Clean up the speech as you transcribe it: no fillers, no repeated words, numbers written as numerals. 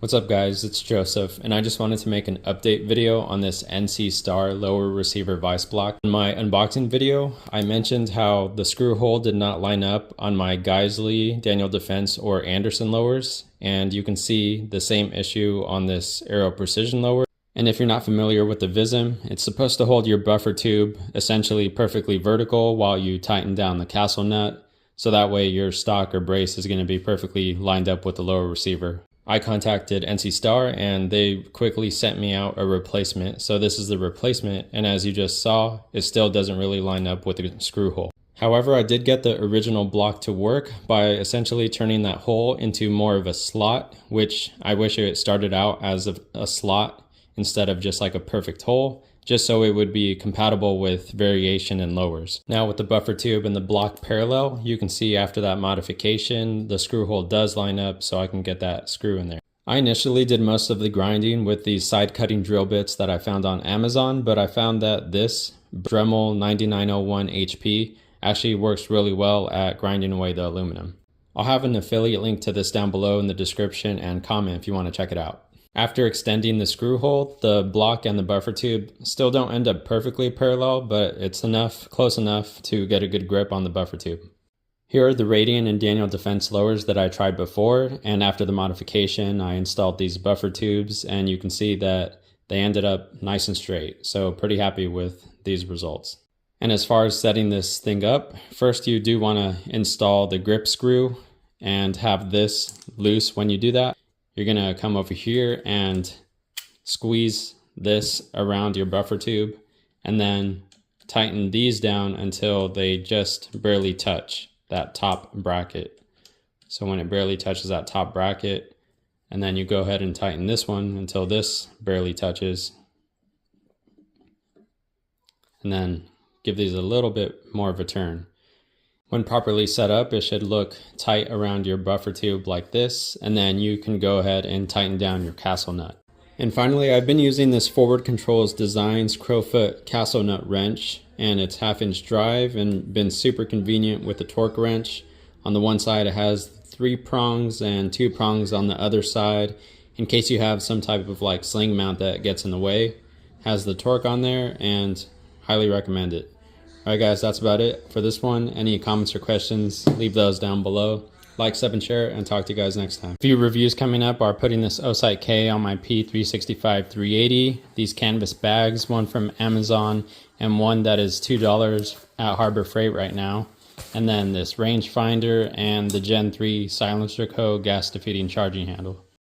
What's up guys, it's Joseph, and I just wanted to make an update video on this NC Star lower receiver vise block. In my unboxing video, I mentioned how the screw hole did not line up on my Geisley, Daniel Defense, or Anderson lowers, and you can see the same issue on this Aero Precision lower. And if you're not familiar with the VISM, it's supposed to hold your buffer tube essentially perfectly vertical while you tighten down the castle nut, so that way your stock or brace is going to be perfectly lined up with the lower receiver. I contacted NC Star and they quickly sent me out a replacement. So this is the replacement, and as you just saw, it still doesn't really line up with the screw hole. However, I did get the original block to work by essentially turning that hole into more of a slot, which I wish it started out as a slot instead of just like a perfect hole, just so it would be compatible with variation in lowers. Now with the buffer tube and the block parallel, you can see after that modification, the screw hole does line up so I can get that screw in there. I initially did most of the grinding with these side cutting drill bits that I found on Amazon, but I found that this Dremel 9901 HP actually works really well at grinding away the aluminum. I'll have an affiliate link to this down below in the description and comment if you want to check it out. After extending the screw hole, the block and the buffer tube still don't end up perfectly parallel, but it's close enough to get a good grip on the buffer tube. Here are the Radian and Daniel Defense lowers that I tried before, and after the modification, I installed these buffer tubes, and you can see that they ended up nice and straight, so pretty happy with these results. And as far as setting this thing up, first you do want to install the grip screw and have this loose when you do that. You're gonna come over here and squeeze this around your buffer tube and then tighten these down until they just barely touch that top bracket. So when it barely touches that top bracket, and then you go ahead and tighten this one until this barely touches. And then give these a little bit more of a turn. When properly set up, it should look tight around your buffer tube like this, and then you can go ahead and tighten down your castle nut. And finally, I've been using this Forward Controls Designs Crowfoot castle nut wrench, and it's 1/2-inch drive and been super convenient with the torque wrench. On the one side it has 3 prongs and 2 prongs on the other side in case you have some type of like sling mount that gets in the way. Has the torque on there, and highly recommend it. Alright guys, that's about it for this one. Any comments or questions, leave those down below. Like, sub, and share, and talk to you guys next time. A few reviews coming up are putting this Osite K on my P365 380. These canvas bags, one from Amazon and one that is $2 at Harbor Freight right now. And then this rangefinder and the Gen 3 Silencer Co. gas defeating charging handle.